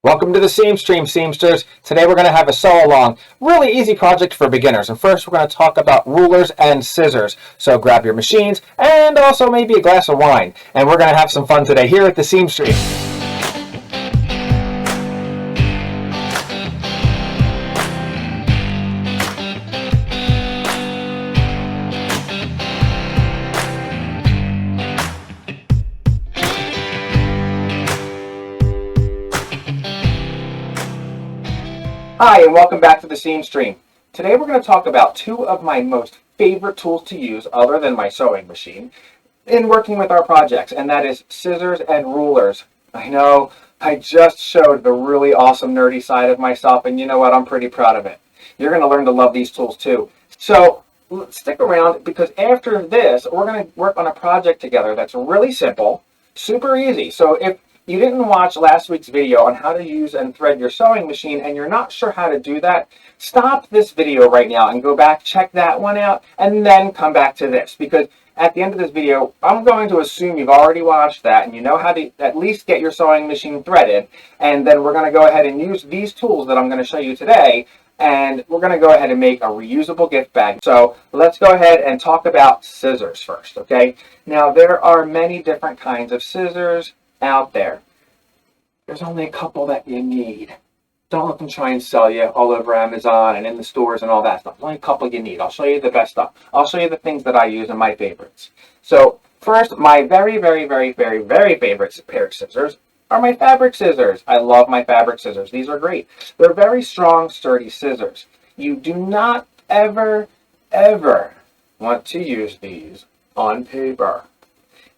Welcome to the Seam Stream, Seamsters. Today we're going to have a sew along. Really easy project for beginners. And first we're going to talk about rulers and scissors. So grab your machines and also maybe a glass of wine. And we're going to have some fun today here at the Seam Stream. Hi, and welcome back to the Seam Stream. Today we're going to talk about two of my most favorite tools to use, other than my sewing machine, in working with our projects, and that is scissors and rulers. I know I just showed the really awesome nerdy side of myself, and you know what? I'm pretty proud of it. You're going to learn to love these tools too. So stick around, because after this, we're going to work on a project together that's really simple, super easy. So if you didn't watch last week's video on how to use and thread your sewing machine and you're not sure how to do that, stop this video right now and go back, check that one out, and then come back to this, because at the end of this video, I'm going to assume you've already watched that and you know how to at least get your sewing machine threaded, and then we're going to go ahead and use these tools that I'm going to show you today, and we're going to go ahead and make a reusable gift bag. So let's go ahead and talk about scissors first, okay? Now, there are many different kinds of scissors out there. There's only a couple that you need. Don't let them try and sell you all over Amazon and in the stores and all that stuff. Only a couple you need. I'll show you the best stuff. I'll show you the things that I use and my favorites. So first, my very favorite pair of scissors are my fabric scissors. I love my fabric scissors. These are great. They're very strong, sturdy scissors. You do not ever want to use these on paper.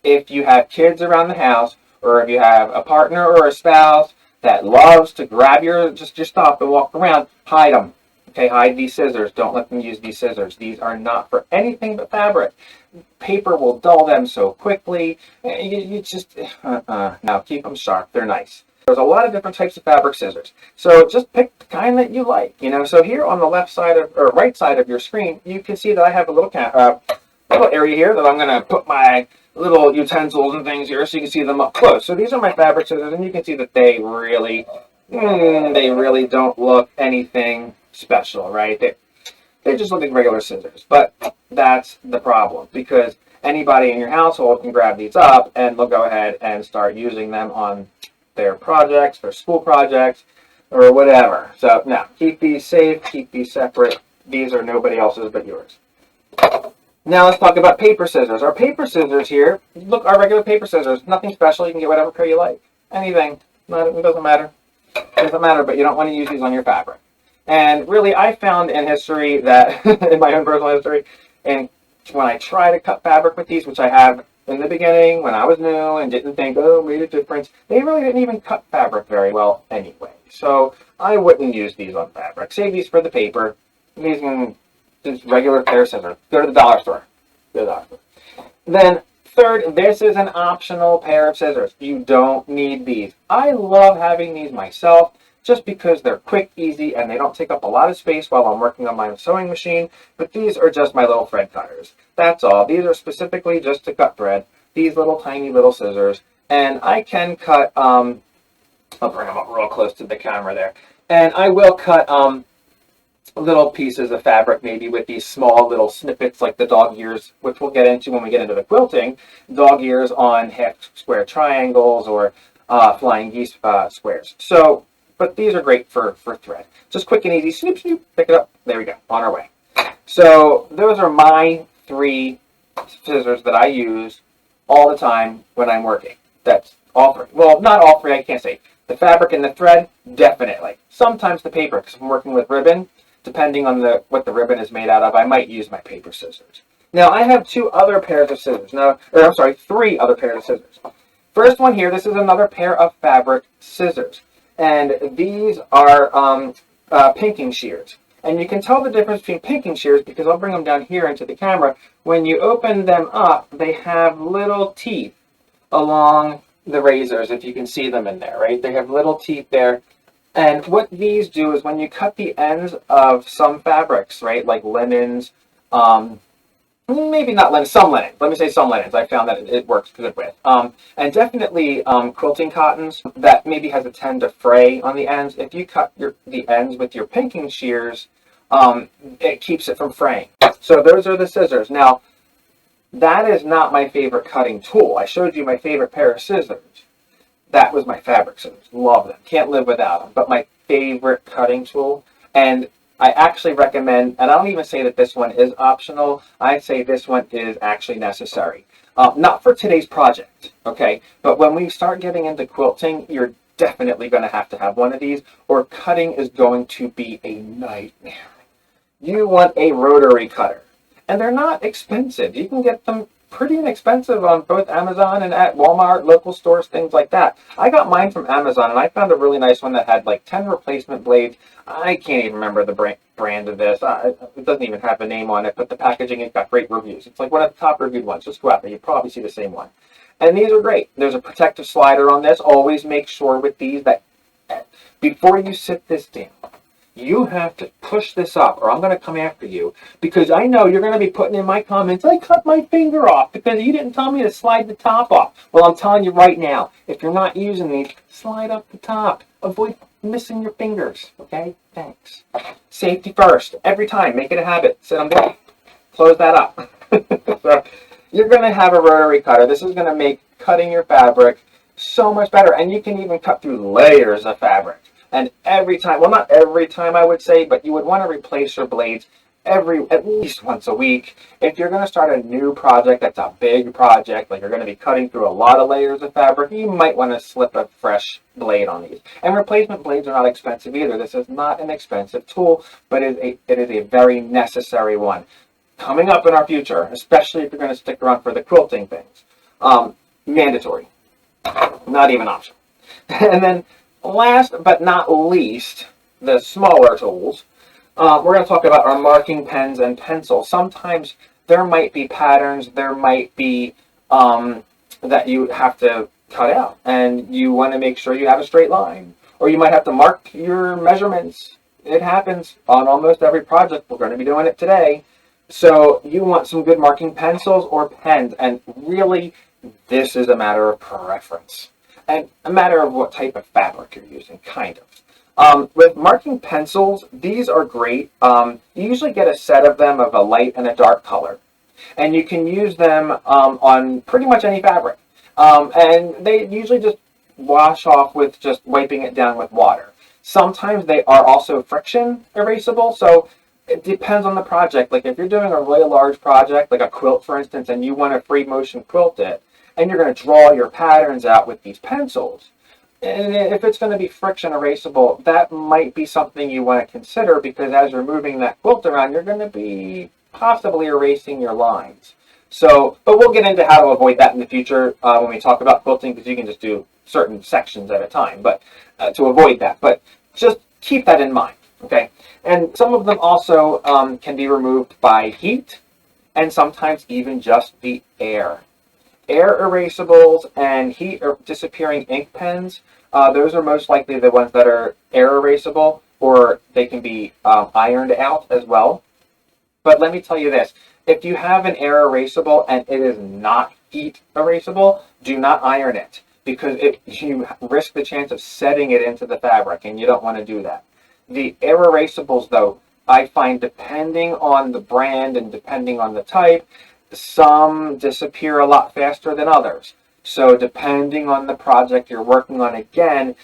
If you have kids around the house, or if you have a partner or a spouse that loves to grab your stuff and walk around, hide them. Okay, hide these scissors. Don't let them use these scissors. These are not for anything but fabric. Paper will dull them so quickly. You just, Now keep them sharp. They're nice. There's a lot of different types of fabric scissors. So just pick the kind that you like. So here on the left side or right side of your screen, you can see that I have a little area here that I'm going to put my little utensils and things here so you can see them up close. So these are my fabric scissors, and you can see that they really don't look anything special, right? They just look like regular scissors. But that's the problem, because anybody in your household can grab these up and they'll go ahead and start using them on their projects, their school projects, or whatever. So now, keep these safe, keep these separate. These are nobody else's but yours. Now let's talk about paper scissors. Our paper scissors here, look, our regular paper scissors, nothing special. You can get whatever pair you like. Anything. It doesn't matter. It doesn't matter, but you don't want to use these on your fabric. And really, I found in history that, in my own personal history, and when I try to cut fabric with these, which I have in the beginning when I was new and didn't think, oh, made a difference, they really didn't even cut fabric very well anyway. So I wouldn't use these on fabric. Save these for the paper. These can just regular pair of scissors. Go to the dollar store. Then third, this is an optional pair of scissors. You don't need these. I love having these myself just because they're quick, easy, and they don't take up a lot of space while I'm working on my sewing machine. But these are just my little thread cutters. That's all. These are specifically just to cut thread. These little tiny little scissors. And I can cut, I'll bring them up real close to the camera there. And I will cut little pieces of fabric, maybe with these small little snippets like the dog ears, which we'll get into when we get into the quilting, dog ears on half square triangles or flying geese squares. So, but these are great for thread. Just quick and easy, snoop, snoop, pick it up. There we go, on our way. So those are my three scissors that I use all the time when I'm working. That's all three. Well, not all three, I can't say. The fabric and the thread, definitely. Sometimes the paper, because I'm working with ribbon. Depending on what the ribbon is made out of, I might use my paper scissors. Now, I have three other pairs of scissors. First one here, this is another pair of fabric scissors. And these are pinking shears. And you can tell the difference between pinking shears, because I'll bring them down here into the camera. When you open them up, they have little teeth along the razors, if you can see them in there, right? They have little teeth there. And what these do is when you cut the ends of some fabrics, right, like linens, maybe not linen, some linens. Let me say some linens. I found that it works good with. And definitely quilting cottons that maybe has a tend to fray on the ends. If you cut the ends with your pinking shears, it keeps it from fraying. So those are the scissors. Now, that is not my favorite cutting tool. I showed you my favorite pair of scissors. That was my fabric scissors. Love them. Can't live without them. But my favorite cutting tool, and I actually recommend, and I don't even say that this one is optional. I say this one is actually necessary. Not for today's project, okay? But when we start getting into quilting, you're definitely going to have one of these, or cutting is going to be a nightmare. You want a rotary cutter. And they're not expensive. You can get them pretty inexpensive on both Amazon and at Walmart, local stores, things like that. I got mine from Amazon, and I found a really nice one that had like 10 replacement blades. I can't even remember the brand of this. It doesn't even have a name on it, but the packaging, it got great reviews. It's like one of the top reviewed ones. Just go out there. You probably see the same one. And these are great. There's a protective slider on this. Always make sure with these that before you sit this down, you have to push this up, or I'm going to come after you, because I know you're going to be putting in my comments, I cut my finger off because you didn't tell me to slide the top off. Well, I'm telling you right now, if you're not using these, slide up the top. Avoid missing your fingers, okay? Thanks. Safety first. Every time. Make it a habit. Sit them down. Close that up. So you're going to have a rotary cutter. This is going to make cutting your fabric so much better, and you can even cut through layers of fabric. And every time, well, not every time I would say, but you would want to replace your blades at least once a week. If you're going to start a new project that's a big project, like you're going to be cutting through a lot of layers of fabric, you might want to slip a fresh blade on these. And replacement blades are not expensive either. This is not an expensive tool, but it is a very necessary one. Coming up in our future, especially if you're going to stick around for the quilting things, mandatory, not even optional. And then last but not least, the smaller tools, we're going to talk about our marking pens and pencils. Sometimes there might be patterns, there might be that you have to cut out, and you want to make sure you have a straight line. Or you might have to mark your measurements. It happens on almost every project. We're going to be doing it today. So you want some good marking pencils or pens, and really, this is a matter of preference. And a matter of what type of fabric you're using, kind of. With marking pencils, these are great. You usually get a set of them of a light and a dark color. And you can use them on pretty much any fabric. And they usually just wash off with just wiping it down with water. Sometimes they are also friction erasable, so it depends on the project. Like if you're doing a really large project, like a quilt for instance, and you want to free motion quilt it, and you're going to draw your patterns out with these pencils. And if it's going to be friction erasable, that might be something you want to consider, because as you're moving that quilt around, you're going to be possibly erasing your lines. So, but we'll get into how to avoid that in the future when we talk about quilting, because you can just do certain sections at a time, but to avoid that. But just keep that in mind, okay? And some of them also can be removed by heat, and sometimes even just the air. Air erasables and heat disappearing ink pens, those are most likely the ones that are air erasable, or they can be ironed out as well. But let me tell you this, if you have an air erasable and it is not heat erasable, do not iron it, because you risk the chance of setting it into the fabric, and you don't want to do that. The air erasables, though, I find depending on the brand and depending on the type, some disappear a lot faster than others. So depending on the project you're working on, again,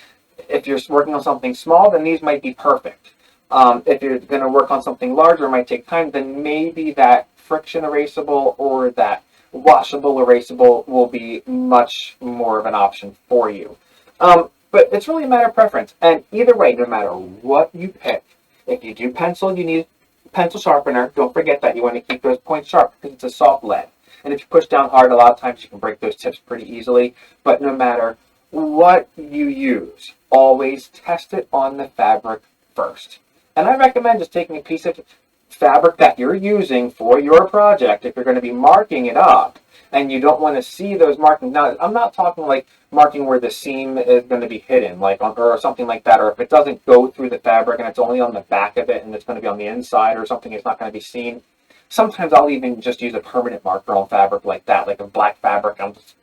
if you're working on something small, then these might be perfect. If you're going to work on something larger, it might take time, then maybe that friction erasable or that washable erasable will be much more of an option for you. But it's really a matter of preference. And either way, no matter what you pick, if you do pencil, you need pencil sharpener. Don't forget that you want to keep those points sharp because it's a soft lead. And if you push down hard, a lot of times you can break those tips pretty easily. But no matter what you use, always test it on the fabric first. And I recommend just taking a piece of fabric that you're using for your project, if you're going to be marking it up, and you don't want to see those markings. Now, I'm not talking like marking where the seam is going to be hidden, like or something like that, or if it doesn't go through the fabric and it's only on the back of it and it's going to be on the inside or something, it's not going to be seen. Sometimes I'll even just use a permanent marker on fabric like that, like a black fabric. I'm just,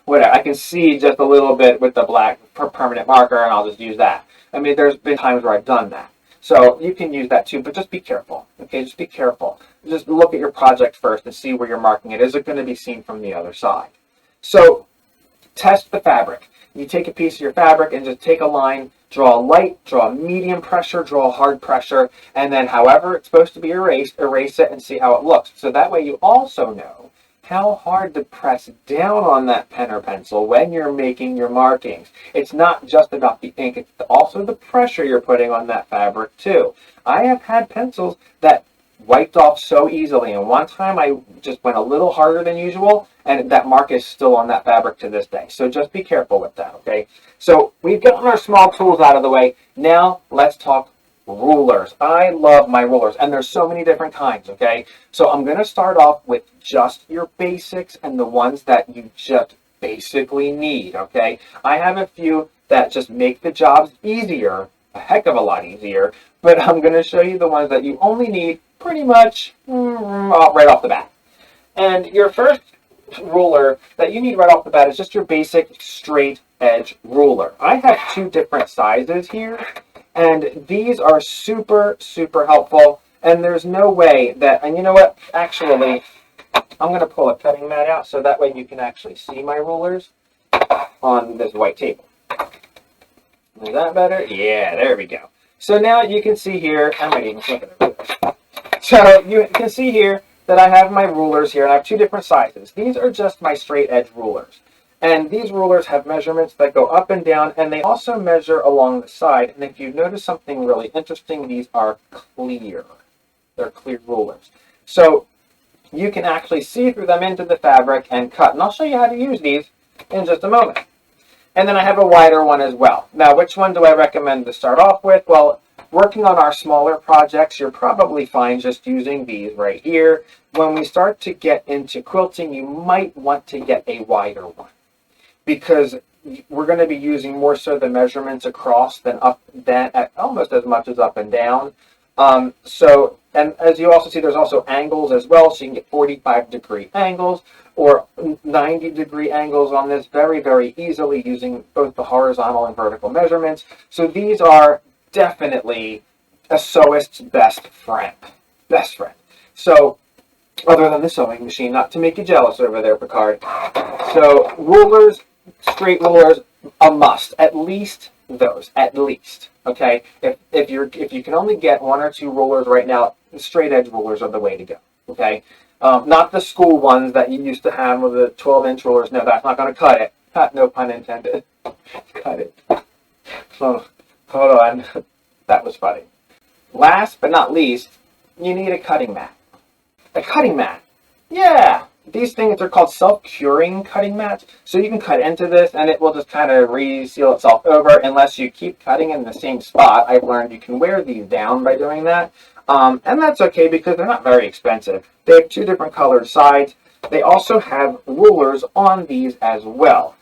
whatever. I can see just a little bit with the black permanent marker, and I'll just use that. I mean, there's been times where I've done that. So you can use that too, but just be careful. Okay, just be careful. Just look at your project first and see where you're marking it. Is it going to be seen from the other side? So test the fabric. You take a piece of your fabric and just take a line, draw a light, draw a medium pressure, draw a hard pressure, and then however it's supposed to be erased, erase it and see how it looks. So that way you also know how hard to press down on that pen or pencil when you're making your markings. It's not just about the ink, it's also the pressure you're putting on that fabric too. I have had pencils that wiped off so easily, and one time I just went a little harder than usual, and that mark is still on that fabric to this day. So just be careful with that, okay? So we've gotten our small tools out of the way. Now let's talk rulers. I love my rulers, and there's so many different kinds, okay? So I'm going to start off with just your basics and the ones that you just basically need, okay? I have a few that just make the jobs easier, a heck of a lot easier, but I'm going to show you the ones that you only need pretty much right off the bat. And your first ruler that you need right off the bat is just your basic straight edge ruler. I have two different sizes here, and these are super, super helpful. And there's no way that, and you know what, actually, I'm going to pull a cutting mat out so that way you can actually see my rulers on this white table. Is that better? Yeah, there we go. So now you can see here, I might even flip it over. So you can see here that I have my rulers here, and I have two different sizes. These are just my straight edge rulers. And these rulers have measurements that go up and down, and they also measure along the side. And if you notice something really interesting, these are clear. They're clear rulers. So you can actually see through them into the fabric and cut. And I'll show you how to use these in just a moment. And then I have a wider one as well. Now, which one do I recommend to start off with? Well, working on our smaller projects, you're probably fine just using these right here. When we start to get into quilting, you might want to get a wider one, because we're going to be using more so the measurements across than up, than almost as much as up and down. And as you also see, there's also angles as well, so you can get 45-degree angles or 90-degree angles on this very, very easily using both the horizontal and vertical measurements. So these are definitely a sewist's best friend. Best friend. So, other than the sewing machine, not to make you jealous over there, Picard. So, rulers, straight rulers, a must. At least those. At least. Okay? If you can only get one or two rulers right now, the straight edge rulers are the way to go. Okay? Not the school ones that you used to have with the 12-inch rulers. No, that's not going to cut it. No pun intended. Cut it. So, hold on. That was funny. Last but not least, you need a cutting mat. A cutting mat. Yeah. These things are called self-curing cutting mats. So you can cut into this and it will just kind of reseal itself over unless you keep cutting in the same spot. I've learned you can wear these down by doing that. And that's okay because they're not very expensive. They have two different colored sides. They also have rulers on these as well.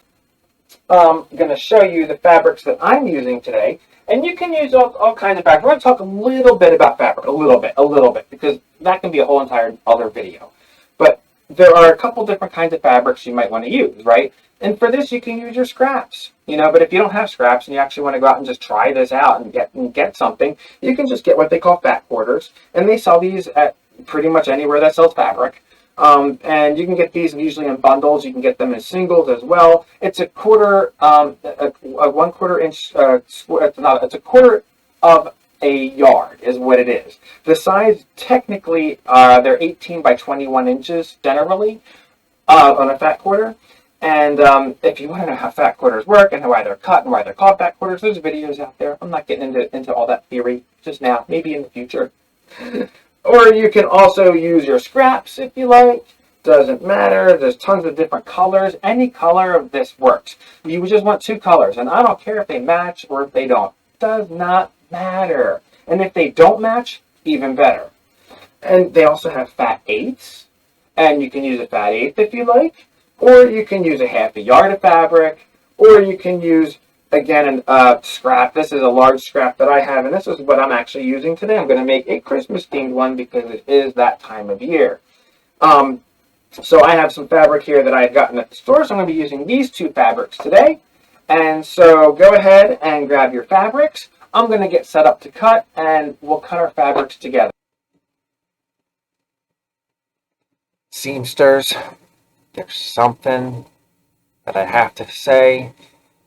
I'm going to show you the fabrics that I'm using today. And you can use all kinds of fabrics. We're going to talk a little bit about fabric, a little bit, because that can be a whole entire other video. But there are a couple different kinds of fabrics you might want to use, right? And for this, you can use your scraps, but if you don't have scraps and you actually want to go out and just try this out and get something, you can just get what they call fat quarters. And they sell these at pretty much anywhere that sells fabric. And you can get these usually in bundles. You can get them in singles as well. It's a quarter, a 1/4 inch, it's a quarter of a yard is what it is. The size, technically, they're 18 by 21 inches generally on a fat quarter. And if you want to know how fat quarters work and why they're cut and why they're called fat quarters, there's videos out there. I'm not getting into all that theory just now, maybe in the future. Or you can also use your scraps if you like. Doesn't matter. There's tons of different colors. Any color of this works. You just want two colors. And I don't care if they match or if they don't. Does not matter. And if they don't match, even better. And they also have fat eighths. And you can use a fat eighth if you like. Or you can use a half a yard of fabric. Or you can use again, scrap. This is a large scrap that I have, and this is what I'm actually using today. I'm going to make a Christmas themed one because it is that time of year. So I have some fabric here that I had gotten at the store, so I'm going to be using these two fabrics today. And so go ahead and grab your fabrics. I'm going to get set up to cut, and we'll cut our fabrics together. Seamsters, there's something that I have to say.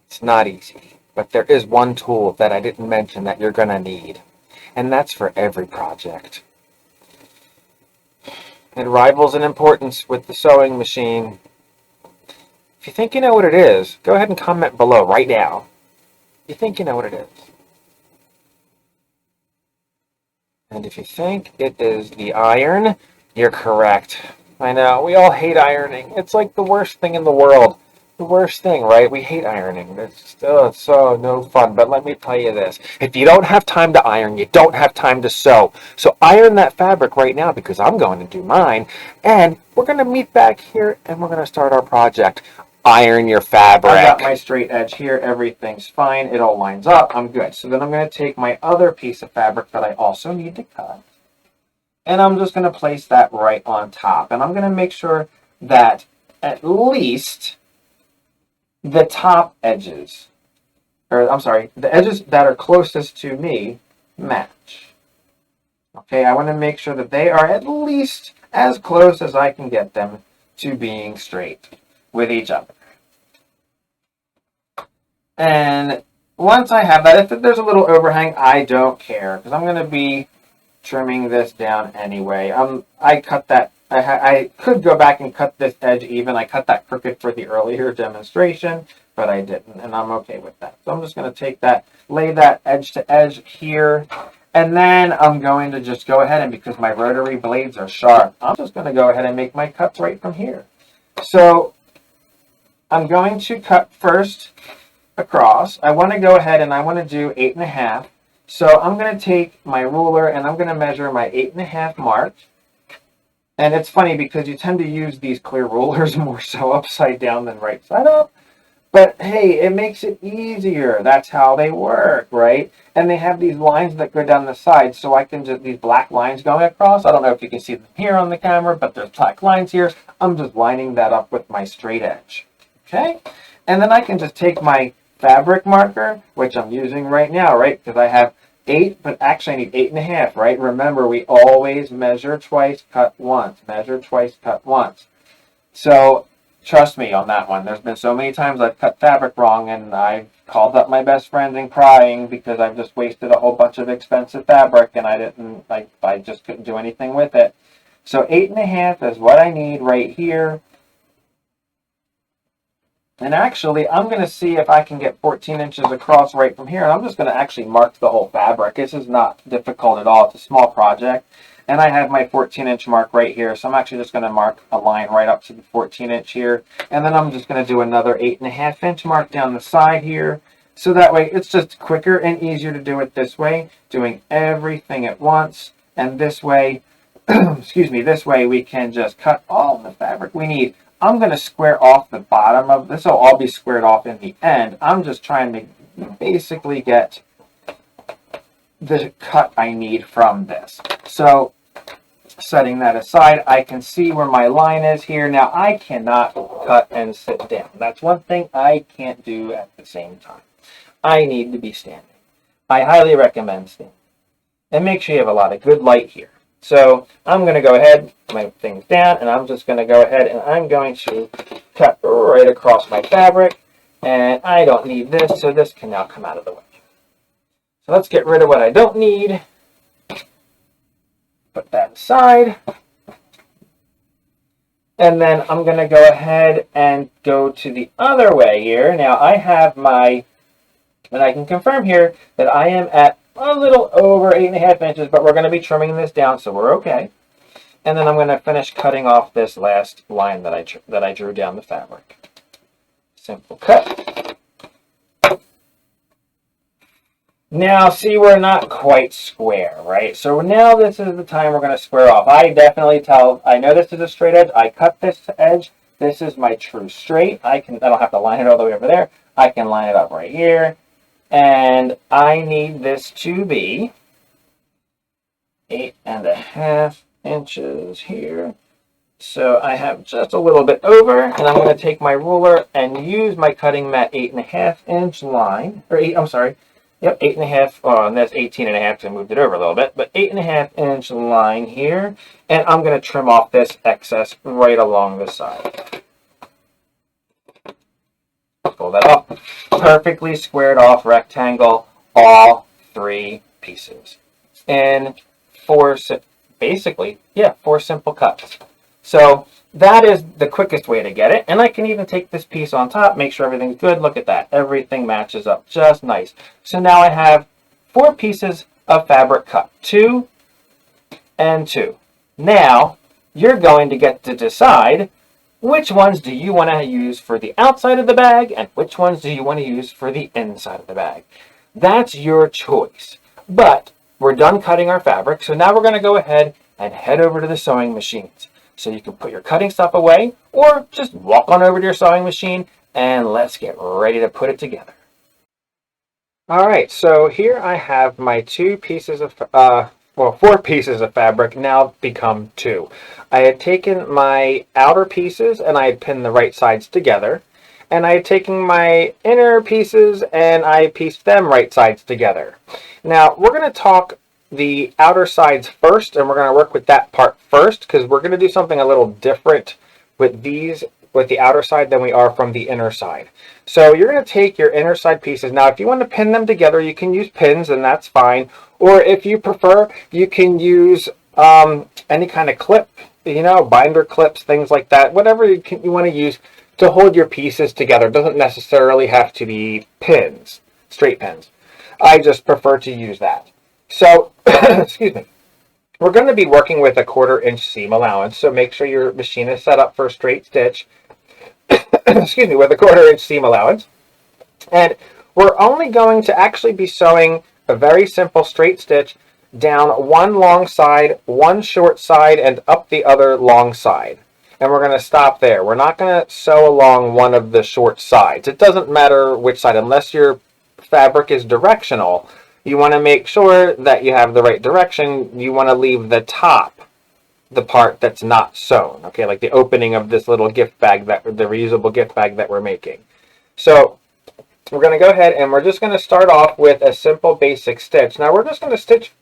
It's not easy, but there is one tool that I didn't mention that you're going to need, and that's for every project. It rivals in importance with the sewing machine. If you think you know what it is, go ahead and comment below right now. You think you know what it is. And if you think it is the iron, you're correct. I know, we all hate ironing. It's like the worst thing in the world. The worst thing, right? We hate ironing. It's so no fun. But let me tell you this. If you don't have time to iron, you don't have time to sew. So iron that fabric right now because I'm going to do mine. And we're going to meet back here and we're going to start our project. Iron your fabric. I got my straight edge here. Everything's fine. It all lines up. I'm good. So then I'm going to take my other piece of fabric that I also need to cut. And I'm just going to place that right on top. And I'm going to make sure that at least the top edges, or I'm sorry, the edges that are closest to me match. Okay, I want to make sure that they are at least as close as I can get them to being straight with each other. And once I have that, if there's a little overhang, I don't care because I'm going to be trimming this down anyway. I cut that. I could go back and cut this edge even. I cut that crooked for the earlier demonstration, but I didn't, and I'm okay with that. So I'm just going to take that, lay that edge to edge here, and then I'm going to just go ahead and, because my rotary blades are sharp, I'm just going to go ahead and make my cuts right from here. So I'm going to cut first across. I want to go ahead and I want to do 8.5. So I'm going to take my ruler and I'm going to measure my 8.5 mark. And it's funny because you tend to use these clear rulers more so upside down than right side up. But hey, it makes it easier. That's how they work, right? And they have these lines that go down the side, so I can just, these black lines going across. I don't know if you can see them here on the camera, but there's black lines here. I'm just lining that up with my straight edge. Okay? And then I can just take my fabric marker, which I'm using right now, right? Because I have 8, but actually I need 8.5, right? Remember, we always measure twice, cut once. Measure twice, cut once. So trust me on that one. There's been so many times I've cut fabric wrong and I've called up my best friends and crying because I've just wasted a whole bunch of expensive fabric and I just couldn't do anything with it. So 8.5 is what I need right here. And actually, I'm going to see if I can get 14 inches across right from here. And I'm just going to actually mark the whole fabric. This is not difficult at all. It's a small project. And I have my 14-inch mark right here. So I'm actually just going to mark a line right up to the 14-inch here. And then I'm just going to do another 8.5-inch mark down the side here. So that way, it's just quicker and easier to do it this way, doing everything at once. And this way, excuse me, this way we can just cut all the fabric we need. I'm going to square off the bottom of this. Will all be squared off in the end. I'm just trying to basically get the cut I need from this. So setting that aside, I can see where my line is here. Now I cannot cut and sit down. That's one thing I can't do at the same time. I need to be standing. I highly recommend standing. And make sure you have a lot of good light here. So I'm going to go ahead, my things down, and I'm just going to go ahead and I'm going to cut right across my fabric. And I don't need this, so this can now come out of the way. So let's get rid of what I don't need. Put that aside. And then I'm going to go ahead and go to the other way here. Now I have my, and I can confirm here that I am at a little over 8.5 inches, but we're going to be trimming this down, so we're okay. And then I'm going to finish cutting off this last line that I drew down the fabric. Simple cut. Now, see, we're not quite square, right? So now this is the time we're going to square off. I definitely tell, I know this is a straight edge. I cut this edge. This is my true straight. I don't have to line it all the way over there. I can line it up right here. And I need this to be 8.5 inches here. So I have just a little bit over, and I'm going to take my ruler and use my cutting mat 8.5-inch line, or I'm sorry, yep, 8.5, and that's 18.5 because I moved it over a little bit, but 8.5-inch line here, and I'm going to trim off this excess right along the side. Pull that off. Perfectly squared off rectangle, all 3 pieces. And basically, 4 simple cuts. So that is the quickest way to get it. And I can even take this piece on top, make sure everything's good. Look at that. Everything matches up just nice. So now I have 4 pieces of fabric cut. 2 and 2. Now you're going to get to decide which ones do you want to use for the outside of the bag and which ones do you want to use for the inside of the bag. That's your choice. But we're done cutting our fabric, so now we're going to go ahead and head over to the sewing machines. So you can put your cutting stuff away or just walk on over to your sewing machine and let's get ready to put it together. All right, so here I have my 4 pieces of fabric now become 2. I had taken my outer pieces and I had pinned the right sides together. And I had taken my inner pieces and I pieced them right sides together. Now we're going to talk the outer sides first, and we're going to work with that part first because we're going to do something a little different with the outer side than we are from the inner side. So you're going to take your inner side pieces. Now if you want to pin them together, you can use pins and that's fine. Or if you prefer, you can use any kind of clip, binder clips, things like that. Whatever you want to use to hold your pieces together. It doesn't necessarily have to be pins, straight pins. I just prefer to use that. So, excuse me. We're going to be working with a 1/4 inch seam allowance, so make sure your machine is set up for a straight stitch. Excuse me, with a 1/4 inch seam allowance. And we're only going to actually be sewing a very simple straight stitch down one long side, one short side, and up the other long side. And we're going to stop there. We're not going to sew along one of the short sides. It doesn't matter which side, unless your fabric is directional. You want to make sure that you have the right direction. You want to leave the top, the part that's not sewn, okay, like the opening of this little gift bag, the reusable gift bag that we're making. So we're going to go ahead and we're just going to start off with a simple basic stitch. Now we're just going to stitch.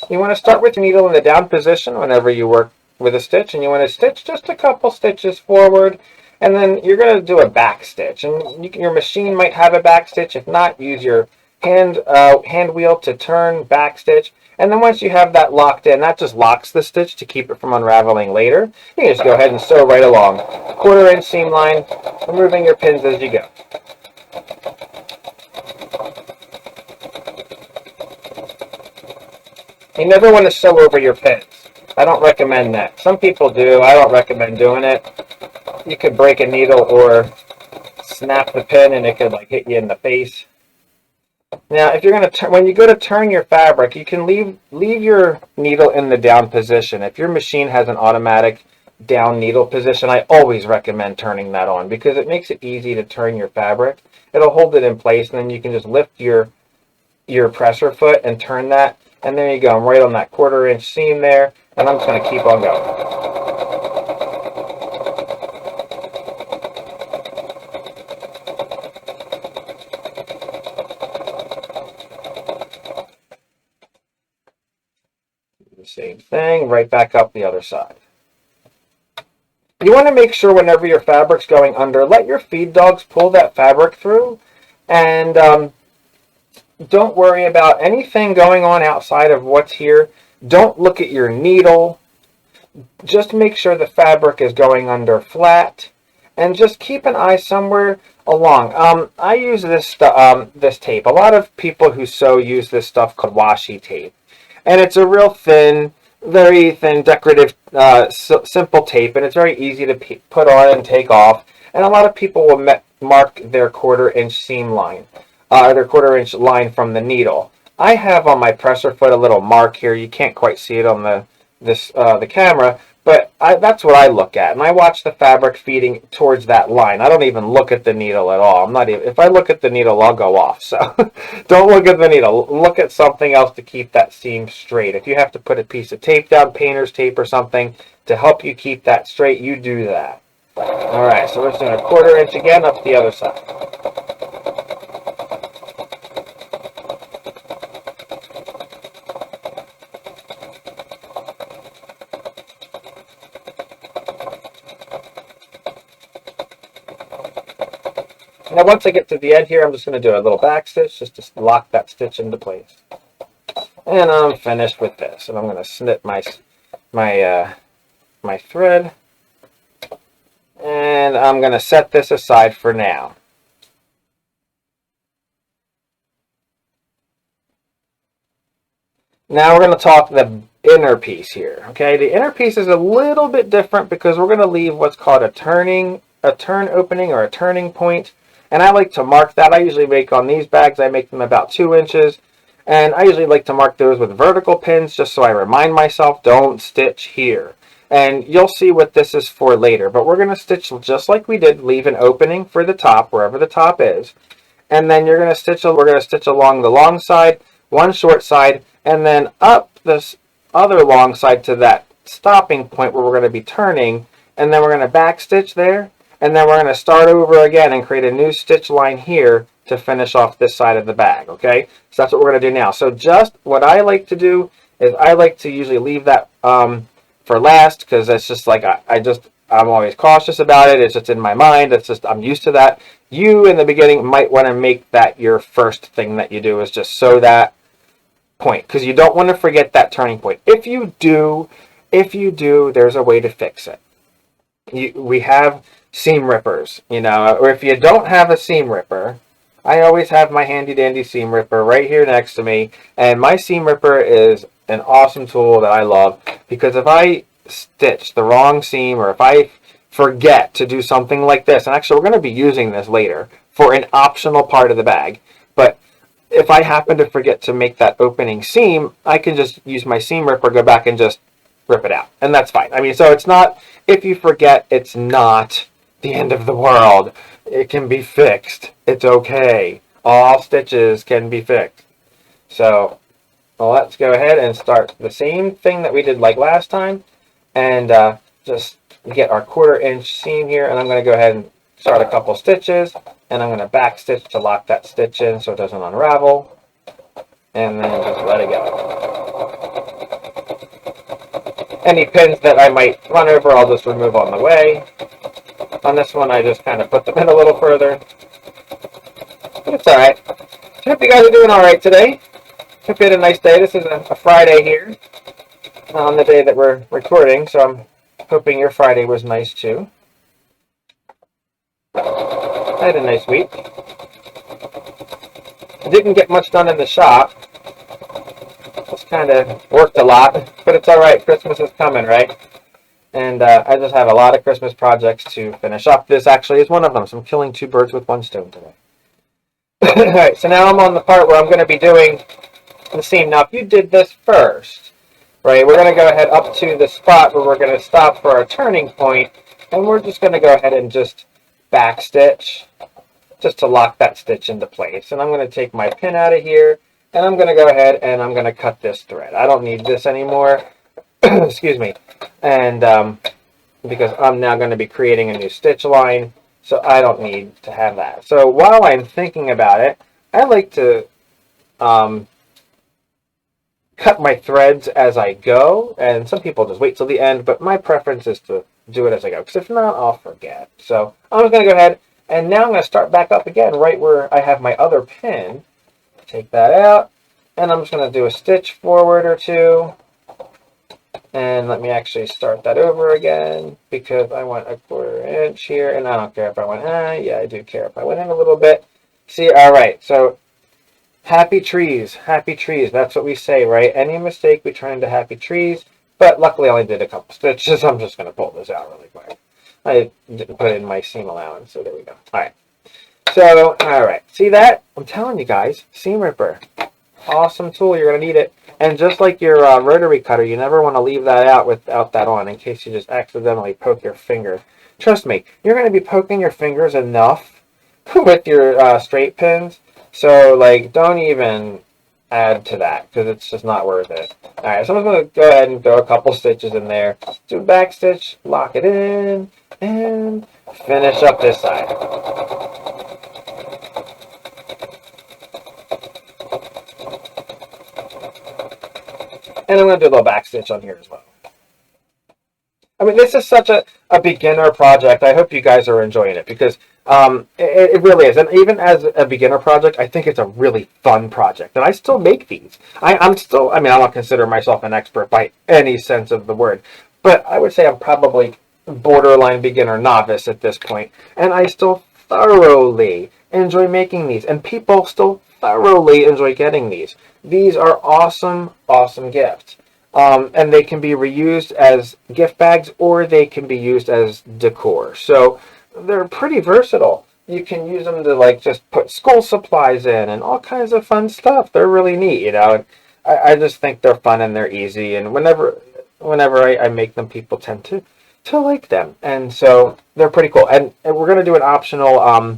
You want to start with your needle in the down position whenever you work with a stitch, and you want to stitch just a couple stitches forward, and then you're going to do a back stitch. And your machine might have a back stitch. If not, use your hand wheel to turn back stitch. And then once you have that locked in, that just locks the stitch to keep it from unraveling later. You can just go ahead and sew right along. 1/4 inch seam line, removing your pins as you go. You never want to sew over your pins. I don't recommend that. Some people do. I don't recommend doing it. You could break a needle or snap the pin and it could hit you in the face. Now, if you're going to when you go to turn your fabric, you can leave your needle in the down position. If your machine has an automatic down needle position, I always recommend turning that on because it makes it easy to turn your fabric. It'll hold it in place, and then you can just lift your presser foot and turn that. And there you go. I'm right on that 1/4 inch seam there, and I'm just going to keep on going. Same thing, right back up the other side. You want to make sure whenever your fabric's going under, let your feed dogs pull that fabric through, and don't worry about anything going on outside of what's here. Don't look at your needle. Just make sure the fabric is going under flat, and just keep an eye somewhere along. I use this tape. A lot of people who sew use this stuff called washi tape. And it's a real thin, very thin, decorative, simple tape, and it's very easy to put on and take off. And a lot of people will mark their 1/4 inch seam line, their 1/4 inch line from the needle. I have on my presser foot a little mark here. You can't quite see it on the camera, But that's what I look at, and I watch the fabric feeding towards that line. I don't even look at the needle at all. I'm not even. If I look at the needle, I'll go off. So don't look at the needle. Look at something else to keep that seam straight. If you have to put a piece of tape down, painter's tape or something, to help you keep that straight, you do that. All right, so we're just doing a 1/4 inch again up the other side. Now once I get to the end here, I'm just going to do a little back stitch just to lock that stitch into place. And I'm finished with this. And I'm going to snip my thread. And I'm going to set this aside for now. Now we're going to talk the inner piece here. Okay, the inner piece is a little bit different because we're going to leave what's called a turn opening or a turning point. And I like to mark that. I usually make on these bags, I make them about 2 inches. And I usually like to mark those with vertical pins just so I remind myself, don't stitch here. And you'll see what this is for later. But we're going to stitch just like we did, leave an opening for the top, wherever the top is. And then we're going to stitch along the long side, one short side, and then up this other long side to that stopping point where we're going to be turning. And then we're going to back stitch there. And then we're going to start over again and create a new stitch line here to finish off this side of the bag, okay? So that's what we're going to do now. So just what I like to do is I like to usually leave that for last because it's just like I'm always cautious about it. It's just in my mind. It's just I'm used to that. You in the beginning might want to make that your first thing that you do is just sew that point because you don't want to forget that turning point. If you do, there's a way to fix it. We have seam rippers, or if you don't have a seam ripper, I always have my handy dandy seam ripper right here next to me, and my seam ripper is an awesome tool that I love because if I stitch the wrong seam or if I forget to do something like this, and actually we're going to be using this later for an optional part of the bag, but if I happen to forget to make that opening seam, I can just use my seam ripper, go back and just rip it out, and that's fine. I mean, so it's not, if you forget, it's not the end of the world. It can be fixed. It's okay. All stitches can be fixed. So let's go ahead and start the same thing that we did like last time and just get our 1/4 inch seam here, and I'm going to go ahead and start a couple stitches, and I'm going to back stitch to lock that stitch in so it doesn't unravel, and then just let it go. Any pins that I might run over, I'll just remove on the way. On this one, I just kind of put them in a little further. But it's alright. I hope you guys are doing alright today. Hope you had a nice day. This is a Friday here on the day that we're recording, so I'm hoping your Friday was nice too. I had a nice week. I didn't get much done in the shop. Just kind of worked a lot, but it's alright. Christmas is coming, right? And I just have a lot of Christmas projects to finish up. This actually is one of them, so I'm killing 2 birds with 1 stone today. Alright, so now I'm on the part where I'm going to be doing the seam. Now, if you did this first, right, we're going to go ahead up to the spot where we're going to stop for our turning point, and we're just going to go ahead and just back stitch, just to lock that stitch into place. And I'm going to take my pin out of here, and I'm going to go ahead and I'm going to cut this thread. I don't need this anymore. Excuse me. And because I'm now going to be creating a new stitch line, so I don't need to have that. So while I'm thinking about it, I like to cut my threads as I go, and some people just wait till the end, but my preference is to do it as I go, because if not, I'll forget. So I'm just going to go ahead, and now I'm going to start back up again right where I have my other pin. Take that out, and I'm just going to do a stitch forward or 2. And let me actually start that over again because I want a 1/4 inch here, and I don't care if I went, yeah, I do care if I went in a little bit. See, all right, so happy trees, that's what we say, right? Any mistake, we turn into happy trees, but luckily I only did a couple stitches. I'm just going to pull this out really quick. I didn't put it in my seam allowance, so there we go. All right, so, all right, see that? I'm telling you guys, seam ripper. awesome tool. You're going to need it. And just like your rotary cutter, you never want to leave that out without that on in case you just accidentally poke your finger. Trust me, you're going to be poking your fingers enough with your straight pins. So, like, don't even add to that because it's just not worth it. Alright, so I'm going to go ahead and throw a couple stitches in there. Do a back stitch, lock it in, and finish up this side. And I'm going to do a little back stitch on here as well. I mean, this is such a beginner project. I hope you guys are enjoying it because it really is. And even as a beginner project, I think it's a really fun project. And I still make these. I mean, I don't consider myself an expert by any sense of the word. But I would say I'm probably borderline beginner novice at this point. And I still thoroughly enjoy making these. And people still thoroughly enjoy getting these. These are awesome, awesome gifts. And they can be reused as gift bags or they can be used as decor. So they're pretty versatile. You can use them to like just put school supplies in and all kinds of fun stuff. They're really neat, you know. And I just think they're fun and they're easy. And whenever I make them, people tend to like them. And so they're pretty cool. And we're going to do an optional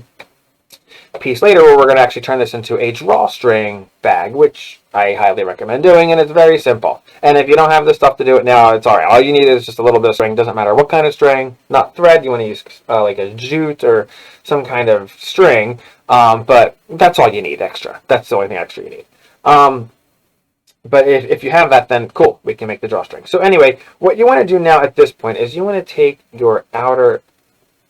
piece later where we're going to actually turn this into a drawstring bag, which I highly recommend doing, and it's very simple. And if you don't have the stuff to do it now, it's alright. All you need is just a little bit of string. Doesn't matter what kind of string, not thread. You want to use like a jute or some kind of string, but that's all you need extra. That's the only thing extra you need. But if you have that, then cool, we can make the drawstring. So anyway, what you want to do now at this point is you want to take your outer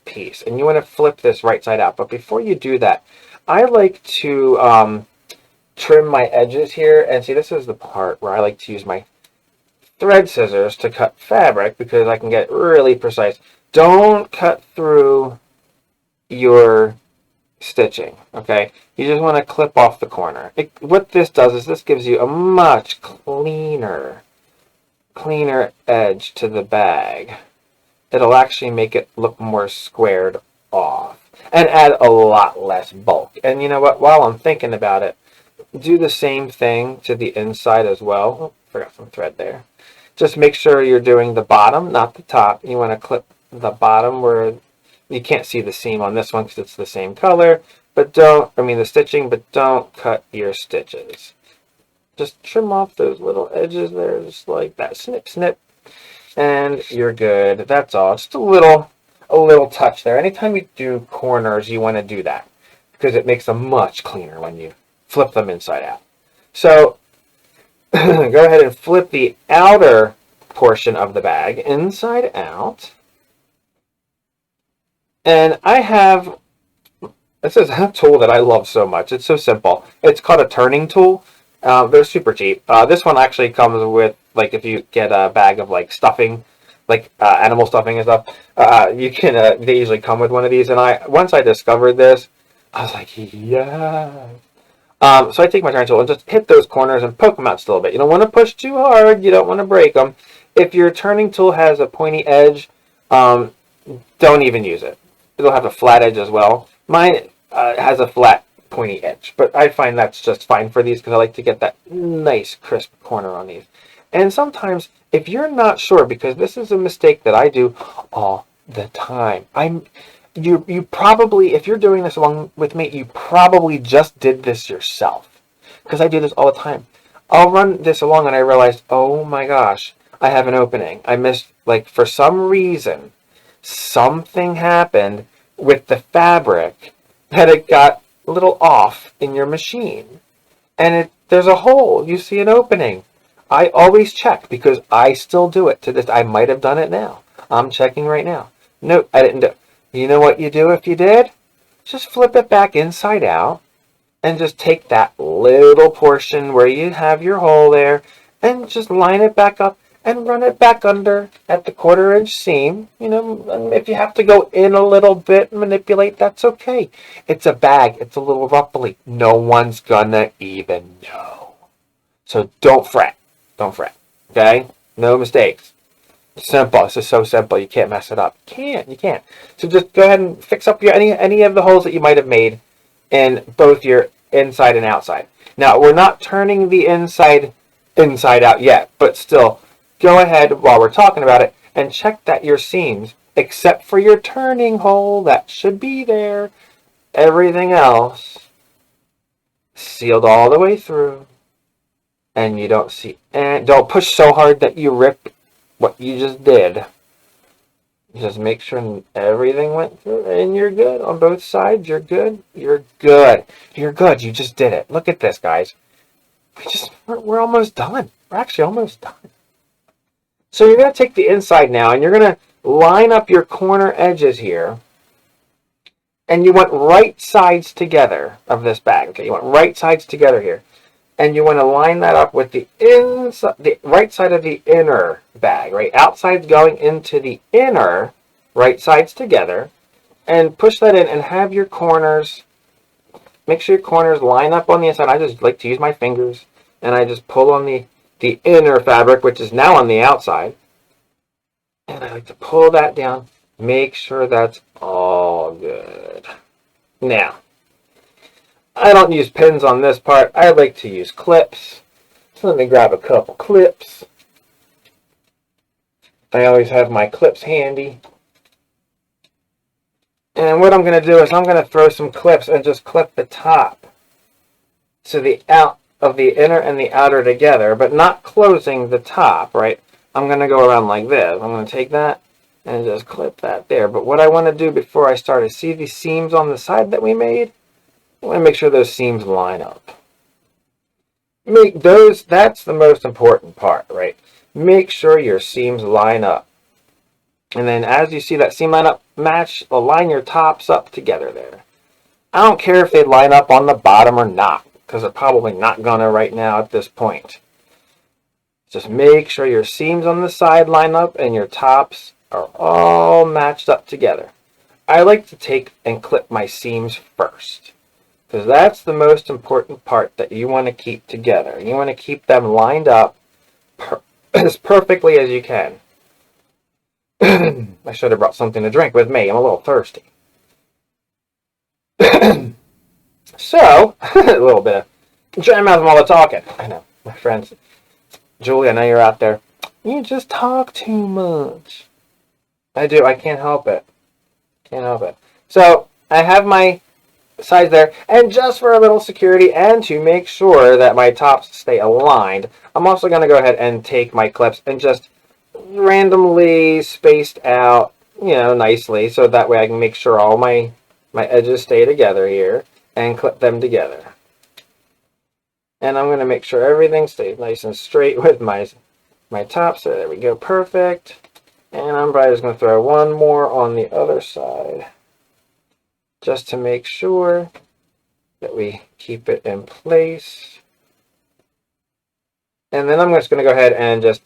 piece and you want to flip this right side out. But before you do that, I like to trim my edges here. And see, this is the part where I like to use my thread scissors to cut fabric because I can get really precise. Don't cut through your stitching, okay? You just want to clip off the corner. What this does is this gives you a much cleaner edge to the bag. It'll actually make it look more squared off and add a lot less bulk. And you know what? While I'm thinking about it, do the same thing to the inside as well. Oh, forgot some thread there. Just make sure you're doing the bottom, not the top. You want to clip the bottom where you can't see the seam on this one because it's the same color. But the stitching, but don't cut your stitches. Just trim off those little edges there, just like that. Snip, snip. And you're good. That's all. Just a little touch there. Anytime you do corners, you want to do that because it makes them much cleaner when you flip them inside out. So go ahead and flip the outer portion of the bag inside out. And this is a tool that I love so much. It's so simple. It's called a turning tool. They're super cheap. This one actually comes with, like, if you get a bag of like stuffing, like animal stuffing and stuff, you can. They usually come with one of these. And once I discovered this, I was like, yeah. So I take my turning tool and just hit those corners and poke them out just a little bit. You don't want to push too hard. You don't want to break them. If your turning tool has a pointy edge, don't even use it. It'll have a flat edge as well. Mine has a flat pointy edge, but I find that's just fine for these because I like to get that nice crisp corner on these. And sometimes if you're not sure, because this is a mistake that I do all the time, you probably, if you're doing this along with me, you probably just did this yourself because I do this all the time. I'll run this along and I realized, oh my gosh, I have an opening. I missed, like, for some reason, something happened with the fabric that it got a little off in your machine. And there's a hole. You see an opening. I always check because I still do it to this. I might have done it now. I'm checking right now. Nope, I didn't do it. You know what you do if you did? Just flip it back inside out and just take that little portion where you have your hole there and just line it back up and run it back under at the 1/4 inch seam. You know, if you have to go in a little bit and manipulate, that's okay. It's a bag. It's a little ruffly. No one's gonna even know. So don't fret. Don't fret. Okay? No mistakes. Simple. This is so simple. You can't mess it up. You can't. So just go ahead and fix up any of the holes that you might have made in both your inside and outside. Now, we're not turning the inside out yet, but still, go ahead while we're talking about it and check that your seams, except for your turning hole that should be there, everything else sealed all the way through, and you don't see, and don't push so hard that you rip what you just did. Just make sure everything went through, and you're good on both sides. You're good. You're good. You're good. You just did it. Look at this, guys. We're almost done. We're actually almost done. So you're going to take the inside now, and you're going to line up your corner edges here. And you want right sides together of this bag. Okay, you want right sides together here. And you want to line that up with the inside, the right side of the inner bag, right? Outside's going into the inner, right sides together. And push that in and have your corners, make sure your corners line up on the inside. I just like to use my fingers. And I just pull on the inner fabric, which is now on the outside. And I like to pull that down. Make sure that's all good. Now, I don't use pins on this part. I like to use clips. So let me grab a couple clips. I always have my clips handy. And what I'm going to do is I'm going to throw some clips and just clip the top to the out of the inner and the outer together, but not closing the top, right? I'm going to go around like this. I'm going to take that and just clip that there. But what I want to do before I start is see these seams on the side that we made? I want to make sure those seams line up. Make those, that's the most important part, right? Make sure your seams line up. And then as you see that seam line up, align your tops up together there. I don't care if they line up on the bottom or not, because they're probably not gonna right now at this point. Just make sure your seams on the side line up and your tops are all matched up together. I like to take and clip my seams first, because that's the most important part that you want to keep together. You want to keep them lined up as perfectly as you can. I should have brought something to drink with me. I'm a little thirsty. So, a little bit of dry mouth while I'm talking. I know, my friends. Julie, I know you're out there. You just talk too much. I do. I can't help it. Can't help it. So, I have my sides there. And just for a little security and to make sure that my tops stay aligned, I'm also going to go ahead and take my clips and just randomly spaced out, nicely. So that way I can make sure all my edges stay together here and clip them together. And I'm going to make sure everything stays nice and straight with my top. So there we go. Perfect. And I'm probably just going to throw one more on the other side, just to make sure that we keep it in place. And then I'm just going to go ahead and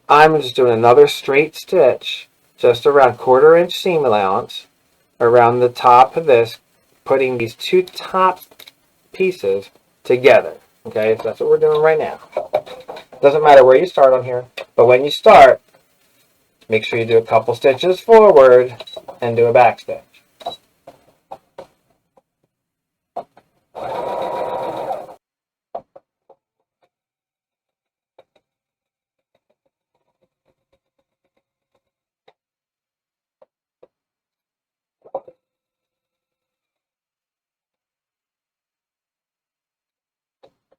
I'm just doing another straight stitch, just around 1/4 inch seam allowance, around the top of this, putting these two top pieces together. Okay, so that's what we're doing right now. Doesn't matter where you start on here, but when you start, make sure you do a couple stitches forward and do a back stitch.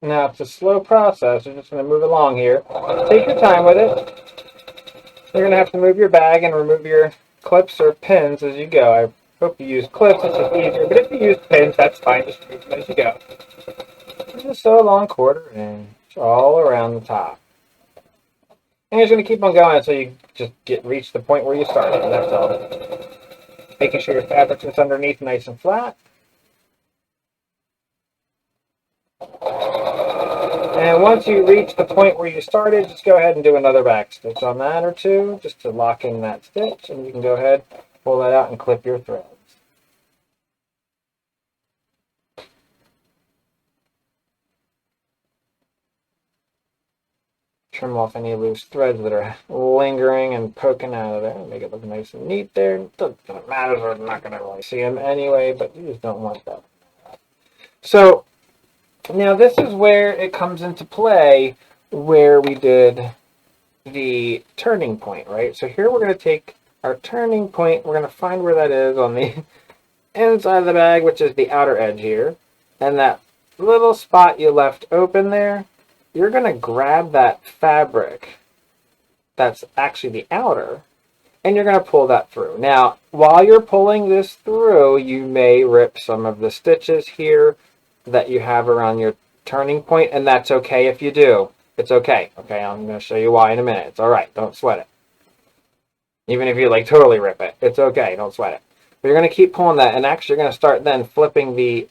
Now, it's a slow process. You're just going to move along here. Take your time with it. You're going to have to move your bag and remove your clips or pins as you go. I hope you use clips. It's just easier. But if you use pins, that's fine. Just move them as you go. Just sew along 1/4 inch all around the top. And you're just going to keep on going until you just reach the point where you started. And that's all. Making sure your fabric is underneath nice and flat. And once you reach the point where you started, just go ahead and do another back stitch on that or two, just to lock in that stitch, and you can go ahead, pull that out, and clip your threads. Trim off any loose threads that are lingering and poking out of there. Make it look nice and neat there. It doesn't matter, we're not going to really see them anyway, but you just don't want that. So, Now this is where it comes into play, where we did the turning point, right? So here we're going to take our turning point, we're going to find where that is on the inside of the bag, which is the outer edge here. And that little spot you left open there, you're going to grab that fabric that's actually the outer, and you're going to pull that through. Now, while you're pulling this through, you may rip some of the stitches here that you have around your turning point, and that's okay if you do. It's okay. Okay, I'm going to show you why in a minute. It's all right. Don't sweat it. Even if you like totally rip it, it's okay. Don't sweat it. But you're going to keep pulling that, and actually you're going to start then flipping the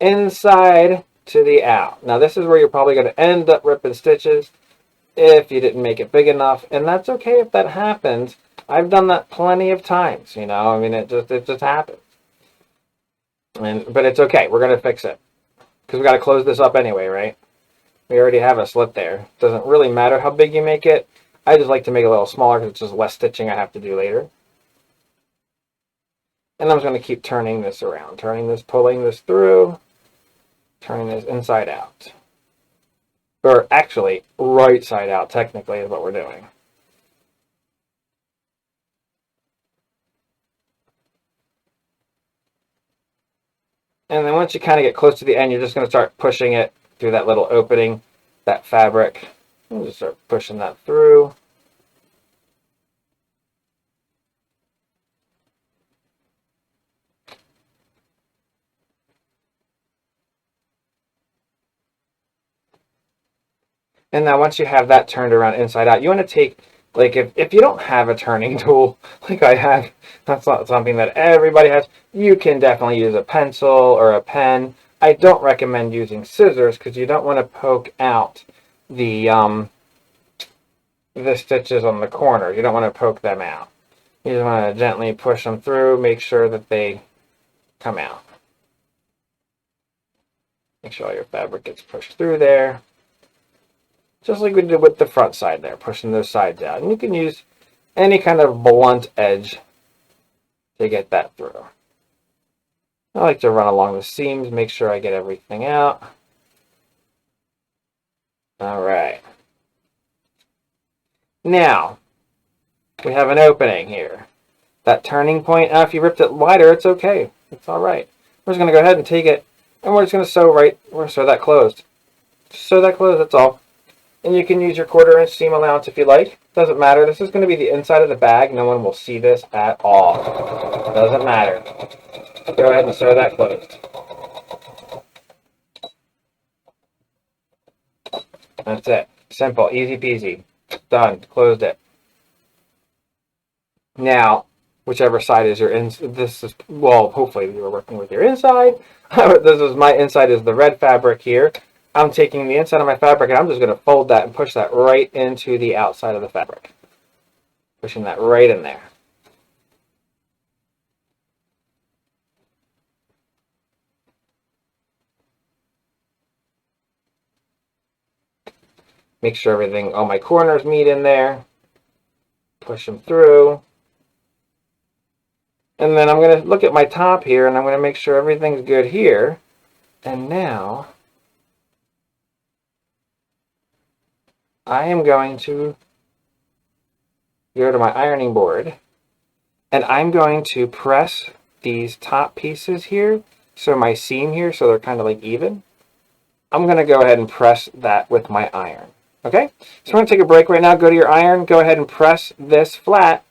inside to the out. Now, this is where you're probably going to end up ripping stitches if you didn't make it big enough, and that's okay if that happens. I've done that plenty of times, you know. I mean, it just happens. But it's okay. We're going to fix it because we got to close this up anyway, right? We already have a slit there. Doesn't really matter how big you make it. I just like to make it a little smaller because it's just less stitching I have to do later. And I'm just going to keep turning this around, turning this, pulling this through, turning this inside out. Or actually, right side out, technically, is what we're doing. And then once you kind of get close to the end, you're just going to start pushing it through that little opening, that fabric. And just start pushing that through. And now once you have that turned around inside out, you want to take, like if you don't have a turning tool like I have, that's not something that everybody has, you can definitely use a pencil or a pen. I don't recommend using scissors because you don't want to poke out the stitches on the corner. You don't want to poke them out. You just want to gently push them through, make sure that they come out. Make sure all your fabric gets pushed through there. Just like we did with the front side there, pushing those sides out. And you can use any kind of blunt edge to get that through. I like to run along the seams, make sure I get everything out. All right. Now, we have an opening here. That turning point, now if you ripped it wider, it's okay. It's all right. We're just going to go ahead and take it, and we're just going to sew that closed. Just sew that closed, that's all. And you can use your 1/4 inch seam allowance if you like. Doesn't matter. This is going to be the inside of the bag. No one will see this at all. Doesn't matter. Go ahead and sew that closed. That's it. Simple. Easy peasy. Done. Closed it. Now, whichever side is your this is, well, hopefully you were working with your inside. This is my inside is the red fabric here. I'm taking the inside of my fabric and I'm just going to fold that and push that right into the outside of the fabric. Pushing that right in there. Make sure everything, all my corners meet in there. Push them through. And then I'm going to look at my top here and I'm going to make sure everything's good here. And now I am going to go to my ironing board and I'm going to press these top pieces here, so my seam here, so they're kind of like even. I'm going to go ahead and press that with my iron. Okay, so we're going to take a break right now. Go to your iron, go ahead and press this flat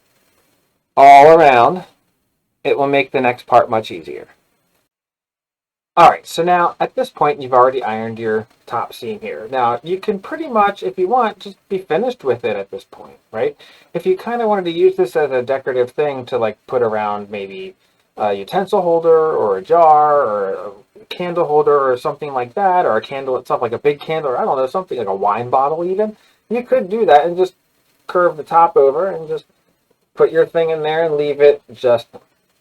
all around. It will make the next part much easier. All right, so now at this point, you've already ironed your top seam here. Now, you can pretty much, if you want, just be finished with it at this point, right? If you kind of wanted to use this as a decorative thing to like put around maybe a utensil holder or a jar or a candle holder or something like that, or a candle itself, like a big candle, or I don't know, something like a wine bottle even, you could do that and just curve the top over and just put your thing in there and leave it just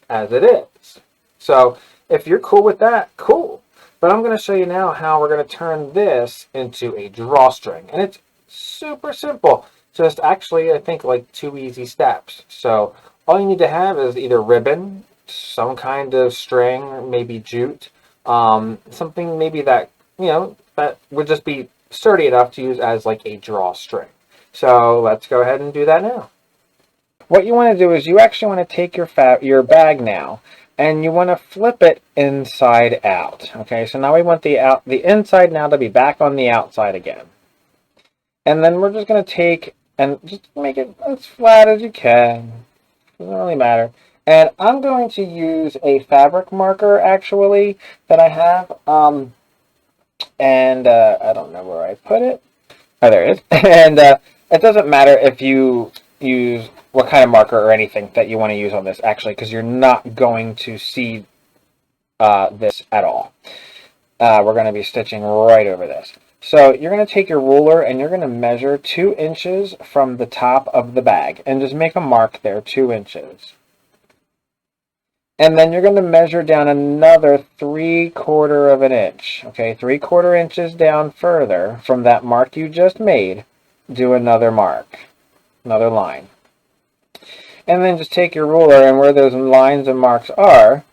as it is. So if you're cool with that, cool. But I'm going to show you now how we're going to turn this into a drawstring. And it's super simple. Just actually, I think like 2 easy steps. So all you need to have is either ribbon, some kind of string, maybe jute, Something maybe that, that would just be sturdy enough to use as like a drawstring. So let's go ahead and do that now. What you want to do is you actually want to take your bag now, and you want to flip it inside out. Okay, so now we want the inside now to be back on the outside again. And then we're just going to take and just make it as flat as you can. Doesn't really matter. And I'm going to use a fabric marker actually that I have. And I don't know where I put it. Oh, there it is. And it doesn't matter if you use what kind of marker or anything that you want to use on this, actually, because you're not going to see this at all. We're going to be stitching right over this. So you're going to take your ruler and you're going to measure 2 inches from the top of the bag and just make a mark there, 2 inches. And then you're going to measure down another 3/4 of an inch. Okay, 3/4 inches down further from that mark you just made. Do another mark, another line. And then just take your ruler, and where those lines and marks are,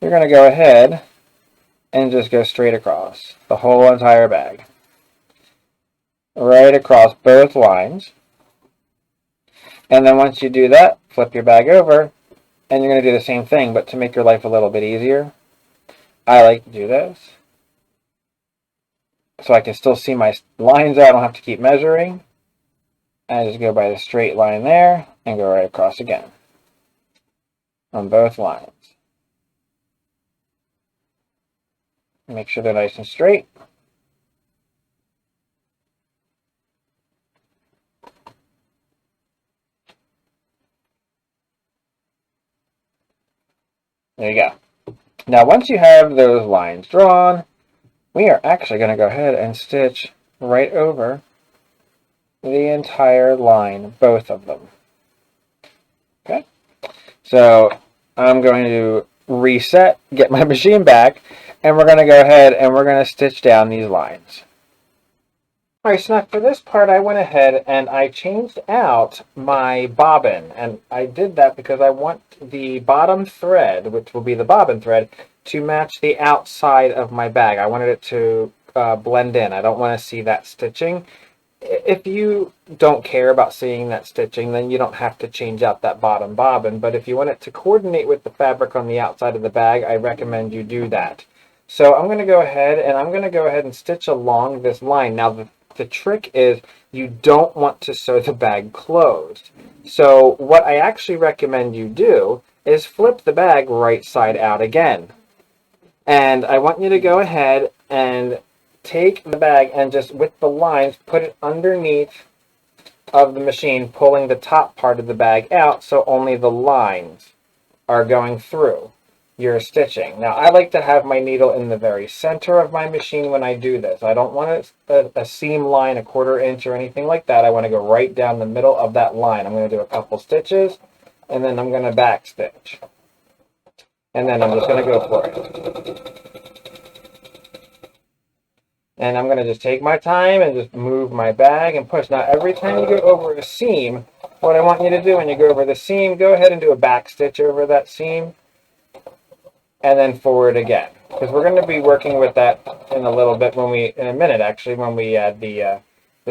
you're going to go ahead and just go straight across the whole entire bag. Right across both lines. And then once you do that, flip your bag over, and you're going to do the same thing, but to make your life a little bit easier, I like to do this. So I can still see my lines there. I don't have to keep measuring. I just go by the straight line there and go right across again on both lines. Make sure they're nice and straight. There you go. Now once you have those lines drawn, we are actually going to go ahead and stitch right over the entire line, both of them. Okay, so I'm going to reset, get my machine back, and we're going to go ahead and we're going to stitch down these lines. Alright, so now for this part I went ahead and I changed out my bobbin, and I did that because I want the bottom thread, which will be the bobbin thread, to match the outside of my bag. I wanted it to blend in. I don't want to see that stitching. If you don't care about seeing that stitching, then you don't have to change out that bottom bobbin, but if you want it to coordinate with the fabric on the outside of the bag, I recommend you do that. So I'm going to go ahead and stitch along this line. Now the trick is you don't want to sew the bag closed. So what I actually recommend you do is flip the bag right side out again. And I want you to go ahead and take the bag and just with the lines put it underneath of the machine, pulling the top part of the bag out so only the lines are going through your stitching. Now I like to have my needle in the very center of my machine when I do this. I don't want a seam line 1/4 inch or anything like that. I want to go right down the middle of that line. I'm going to do a couple stitches and then I'm going to back stitch. And then I'm just going to go for it. And I'm going to just take my time and just move my bag and push. Now, every time you go over a seam, what I want you to do when you go over the seam, go ahead and do a back stitch over that seam and then forward again. Because we're going to be working with that in a little bit in a minute actually, when we add the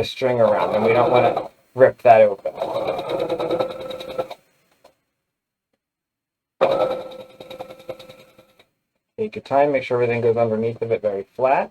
string around, and we don't want to rip that open. Take your time, make sure everything goes underneath of it very flat.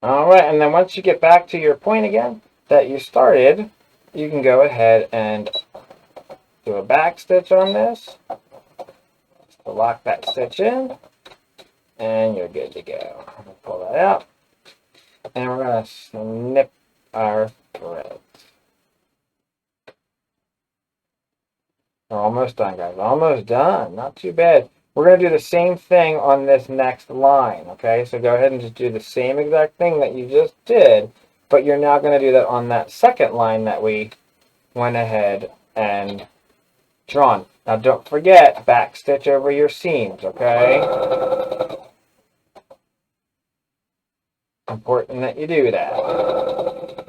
All right, and then once you get back to your point again that you started, you can go ahead and do a back stitch on this to lock that stitch in, and you're good to go. Pull that out, and we're going to snip our threads. We're almost done, guys. Almost done. Not too bad. We're going to do the same thing on this next line, okay? So go ahead and just do the same exact thing that you just did, but you're now going to do that on that second line that we went ahead and drawn. Now don't forget, back stitch over your seams, okay? Important that you do that.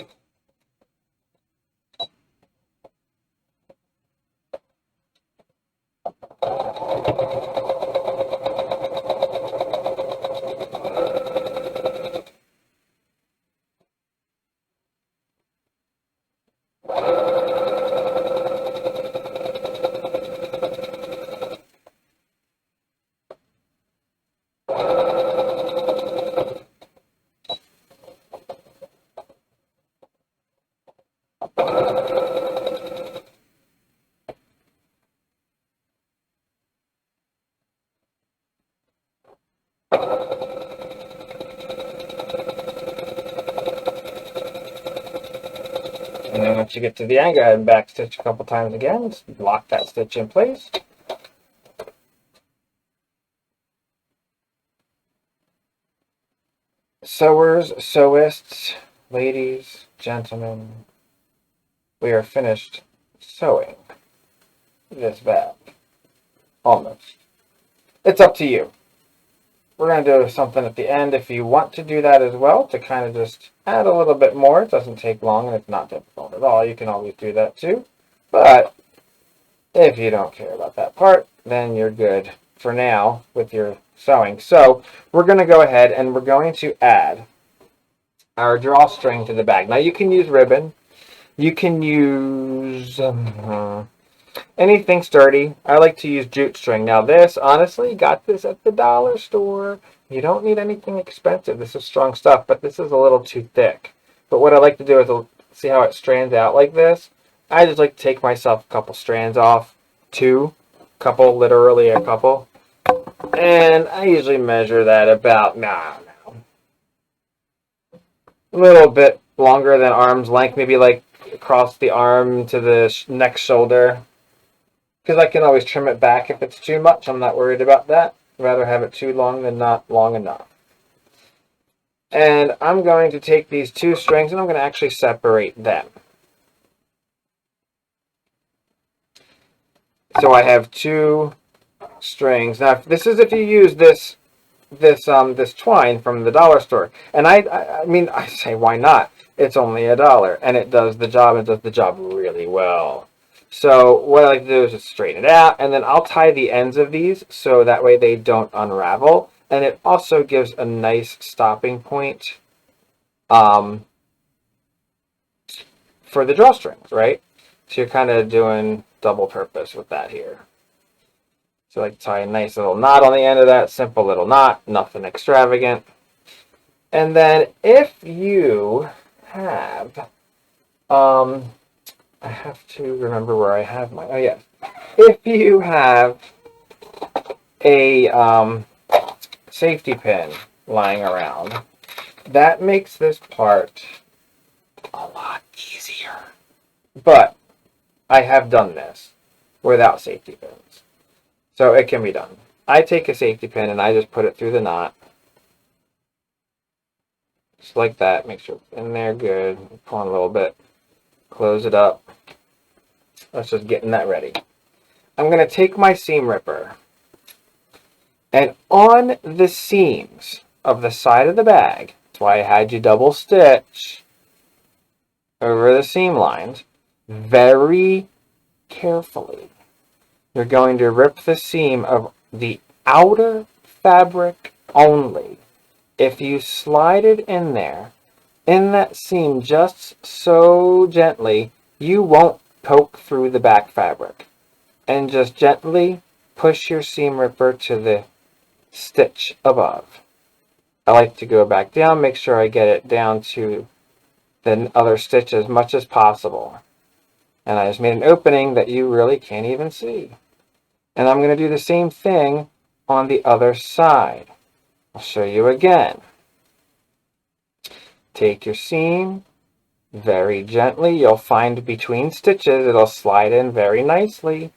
And then once you get to the end, go ahead and back stitch a couple times again. Just lock that stitch in place. Sewers, sewists, ladies, gentlemen, we are finished sewing this bag. Almost. It's up to you. We're going to do something at the end if you want to do that as well, to kind of just add a little bit more. It doesn't take long and it's not difficult at all. You can always do that too. But if you don't care about that part, then you're good for now with your sewing. So we're going to go ahead and we're going to add our drawstring to the bag. Now you can use ribbon. You can use anything sturdy. I like to use jute string. Now this, honestly, got this at the dollar store. You don't need anything expensive. This is strong stuff, but this is a little too thick. But what I like to do is, see how it strands out like this? I just like to take myself a couple strands off. Literally a couple. And I usually measure that about, a little bit longer than arm's length, maybe like across the arm to the next shoulder. Because I can always trim it back if it's too much. I'm not worried about that. I'd rather have it too long than not long enough. And I'm going to take these two strings and I'm going to actually separate them. So I have two strings. Now, this is if you use this twine from the dollar store. And I mean, I say, why not? It's only $1 and it does the job. It does the job really well. So what I like to do is just straighten it out, and then I'll tie the ends of these so that way they don't unravel. And it also gives a nice stopping point for the drawstrings, right? So you're kind of doing double purpose with that here. So like tie a nice little knot on the end of that, simple little knot, nothing extravagant. And then if you have, I have to remember where I have my, oh yes. If you have a safety pin lying around, that makes this part a lot easier. But I have done this without safety pins. So it can be done. I take a safety pin and I just put it through the knot. Just like that. Make sure it's in there good. Pull on a little bit. Close it up. Let's just getting that ready. I'm going to take my seam ripper. And on the seams of the side of the bag, that's why I had you double stitch over the seam lines, very carefully, you're going to rip the seam of the outer fabric only. If you slide it in there, in that seam just so gently, you won't poke through the back fabric. And just gently push your seam ripper to the stitch above. I like to go back down, make sure I get it down to the other stitch as much as possible. And I just made an opening that you really can't even see. And I'm going to do the same thing on the other side. I'll show you again. Take your seam very gently. You'll find between stitches it'll slide in very nicely.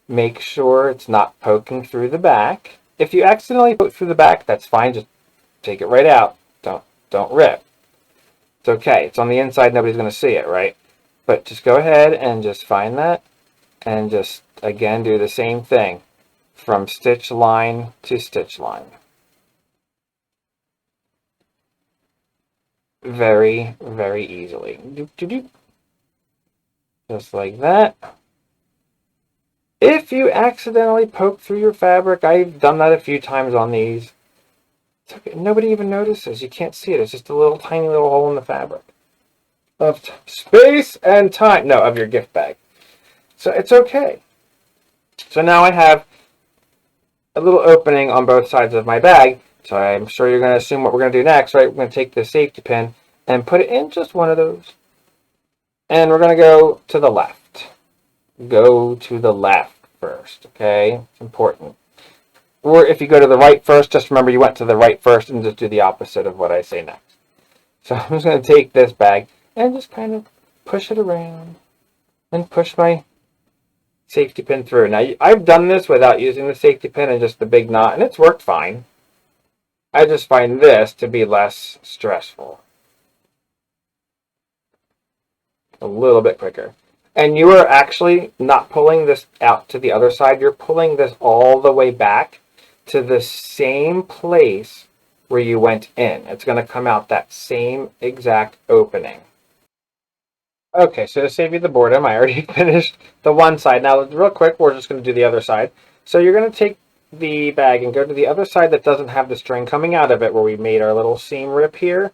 Make sure it's not poking through the back. If you accidentally poke through the back, that's fine. Just take it right out. Don't rip. It's okay. It's on the inside. Nobody's going to see it, right? But just go ahead and just find that and just, again, do the same thing from stitch line to stitch line. Very, very easily. Just like that. If you accidentally poke through your fabric, I've done that a few times on these. It's okay. Nobody even notices. You can't see it. It's just a little tiny little hole in the fabric. Of space and time. No, of your gift bag. So it's okay. So now I have a little opening on both sides of my bag. So I'm sure you're going to assume what we're going to do next, right? We're going to take the safety pin and put it in just one of those. And we're going to go to the left. Go to the left first, okay? It's important. Or if you go to the right first, just remember you went to the right first and just do the opposite of what I say next. So I'm just going to take this bag and just kind of push it around and push my safety pin through. Now, I've done this without using the safety pin and just the big knot, and it's worked fine. I just find this to be less stressful. A little bit quicker. And you are actually not pulling this out to the other side. You're pulling this all the way back to the same place where you went in. It's going to come out that same exact opening. Okay, so to save you the boredom, I already finished the one side. Now, real quick, we're just going to do the other side. So you're going to take the bag and go to the other side that doesn't have the string coming out of it, where we made our little seam rip here.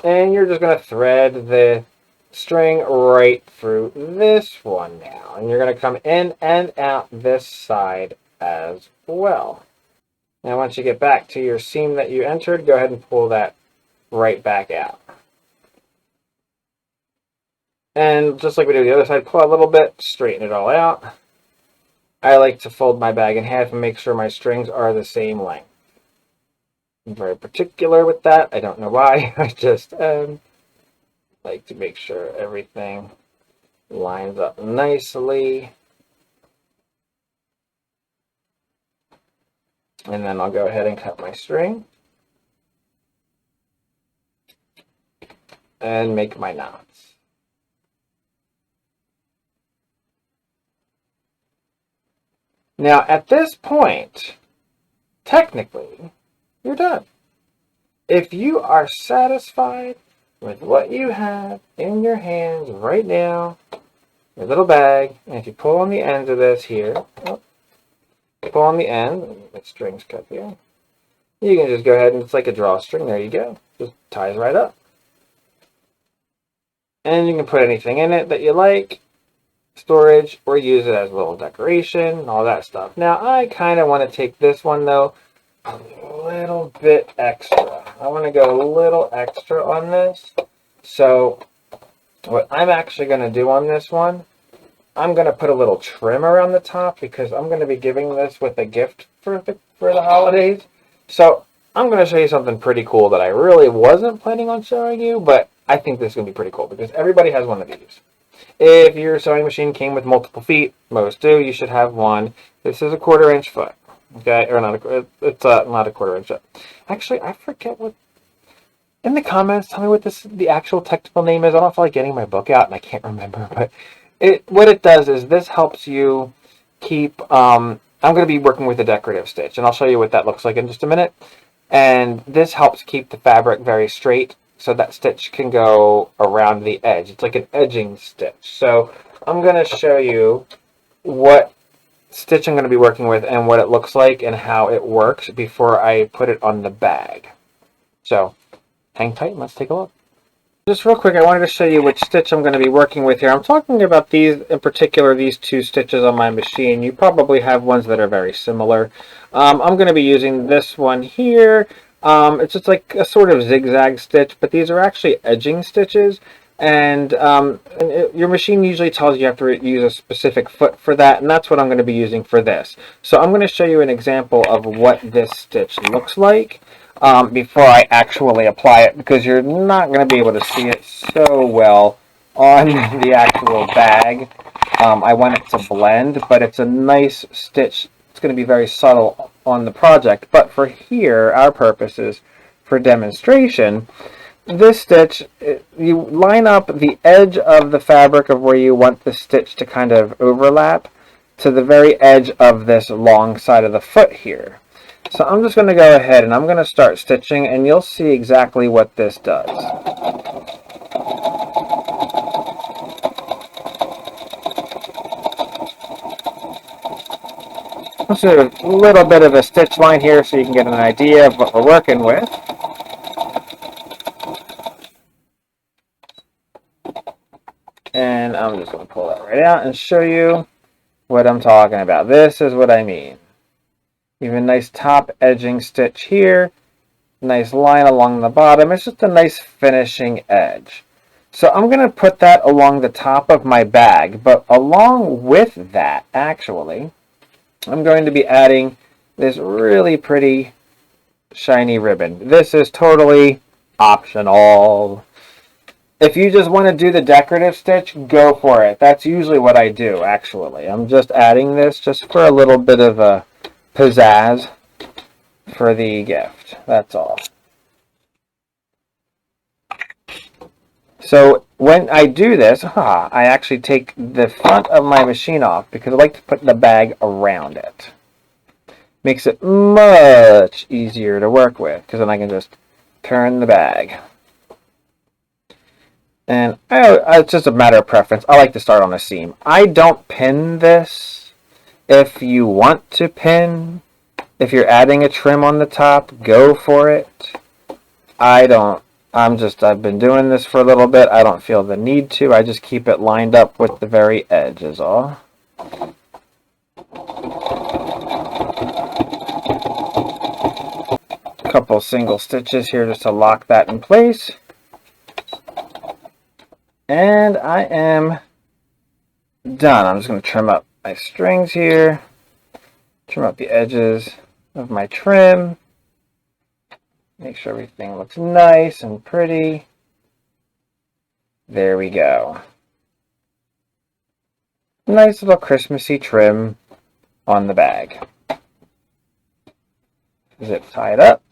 And you're just going to thread the string right through this one now. And you're going to come in and out this side as well. Now, once you get back to your seam that you entered, go ahead and pull that right back out. And just like we do the other side, pull a little bit, straighten it all out. I like to fold my bag in half and make sure my strings are the same length. I'm very particular with that. I don't know why. I just like to make sure everything lines up nicely. And then I'll go ahead and cut my string and make my knots. Now, at this point, technically, you're done. If you are satisfied with what you have in your hands right now, your little bag, and if you pull on the ends of this here, pull on the end, the string's cut here, you can just go ahead and it's like a drawstring, there you go, just ties right up. And you can put anything in it that you like, storage, or use it as a little decoration and all that stuff. Now I kind of want to take this one though a little bit extra. I want to go a little extra on this. So what I'm actually going to do on this one, I'm going to put a little trim around the top because I'm going to be giving this with a gift for the holidays. So I'm going to show you something pretty cool that I really wasn't planning on showing you, but I think this is going to be pretty cool because everybody has one of these. If your sewing machine came with multiple feet, most do, you should have one. This is a 1/4 inch foot, okay, or not it's not a 1/4 inch foot. Actually, I forget what. In the comments, tell me what the actual technical name is. I don't feel like getting my book out, and I can't remember. But what it does is this helps you keep. I'm going to be working with a decorative stitch, and I'll show you what that looks like in just a minute. And this helps keep the fabric very straight, so that stitch can go around the edge. It's like an edging stitch. So I'm going to show you what stitch I'm going to be working with and what it looks like and how it works before I put it on the bag. So hang tight and let's take a look. Just real quick, I wanted to show you which stitch I'm going to be working with here. I'm talking about these, in particular, these two stitches on my machine. You probably have ones that are very similar. I'm going to be using this one here. It's just like a sort of zigzag stitch, but these are actually edging stitches. And your machine usually tells you have to use a specific foot for that, and that's what I'm going to be using for this. So I'm going to show you an example of what this stitch looks like before I actually apply it, because you're not going to be able to see it so well on the actual bag. I want it to blend, but it's a nice stitch. It's going to be very subtle on the project, but for here, our purposes for demonstration, this stitch, you line up the edge of the fabric of where you want the stitch to kind of overlap to the very edge of this long side of the foot here. So I'm just going to go ahead and I'm going to start stitching, and you'll see exactly what this does. Let's do a little bit of a stitch line here so you can get an idea of what we're working with. And I'm just going to pull that right out and show you what I'm talking about. This is what I mean. You have a nice top edging stitch here. Nice line along the bottom. It's just a nice finishing edge. So I'm going to put that along the top of my bag. But along with that, actually, I'm going to be adding this really pretty shiny ribbon. This is totally optional. If you just want to do the decorative stitch, go for it. That's usually what I do, actually. I'm just adding this just for a little bit of a pizzazz for the gift. That's all. So when I do this, I actually take the front of my machine off because I like to put the bag around it. Makes it much easier to work with because then I can just turn the bag. And it's just a matter of preference. I like to start on a seam. I don't pin this. If you want to pin, if you're adding a trim on the top, go for it. I don't. I've been doing this for a little bit. I don't feel the need to. I just keep it lined up with the very edge is all. A couple single stitches here just to lock that in place. And I am done. I'm just going to trim up my strings here. Trim up the edges of my trim. Make sure everything looks nice and pretty. There we go. Nice little Christmassy trim on the bag. Zip tie it up.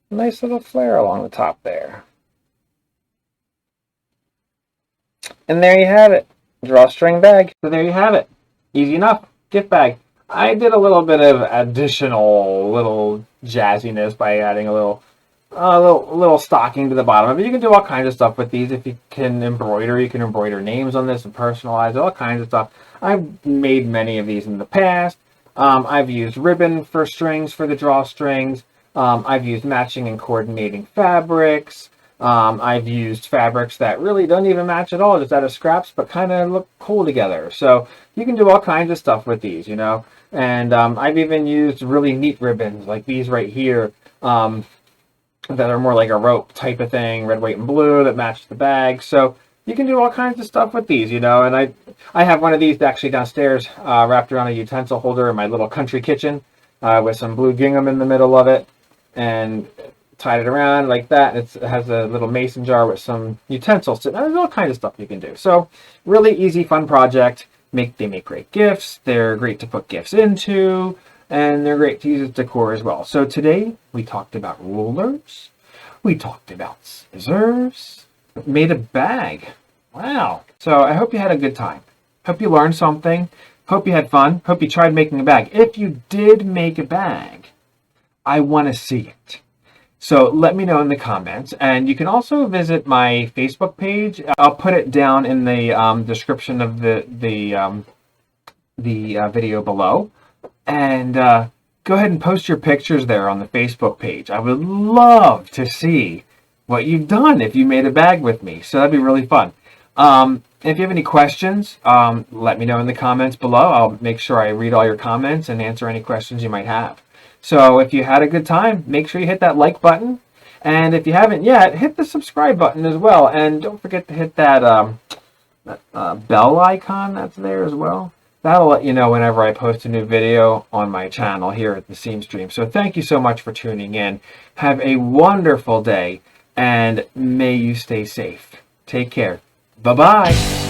Nice little flare along the top there. And there you have it. Drawstring bag. So there you have it. Easy enough. Gift bag. I did a little bit of additional little jazziness by adding a little stocking to the bottom. But you can do all kinds of stuff with these. If you can embroider names on this and personalize all kinds of stuff. I've made many of these in the past. I've used ribbon for strings for the drawstrings. I've used matching and coordinating fabrics. I've used fabrics that really don't even match at all, just out of scraps, but kind of look cool together. So you can do all kinds of stuff with these, you know. And I've even used really neat ribbons like these right here that are more like a rope type of thing, red, white, and blue that match the bag. So you can do all kinds of stuff with these, you know. And I have one of these actually downstairs wrapped around a utensil holder in my little country kitchen with some blue gingham in the middle of it. And tied it around like that. It has a little mason jar with some utensils. There's all kinds of stuff you can do. So really easy, fun project. They make great gifts. They're great to put gifts into, and they're great to use as decor as well. So today we talked about rulers. We talked about scissors. Made a bag. Wow. So I hope you had a good time. Hope you learned something. Hope you had fun. Hope you tried making a bag. If you did make a bag, I want to see it. So let me know in the comments, and you can also visit my Facebook page. I'll put it down in the description of the video below, and go ahead and post your pictures there on the Facebook page. I would love to see what you've done if you made a bag with me. So that'd be really fun. If you have any questions, let me know in the comments below. I'll make sure I read all your comments and answer any questions you might have. So if you had a good time, make sure you hit that like button. And if you haven't yet, hit the subscribe button as well. And don't forget to hit that bell icon that's there as well. That'll let you know whenever I post a new video on my channel here at the Seam Stream. So thank you so much for tuning in. Have a wonderful day, and may you stay safe. Take care. Bye-bye.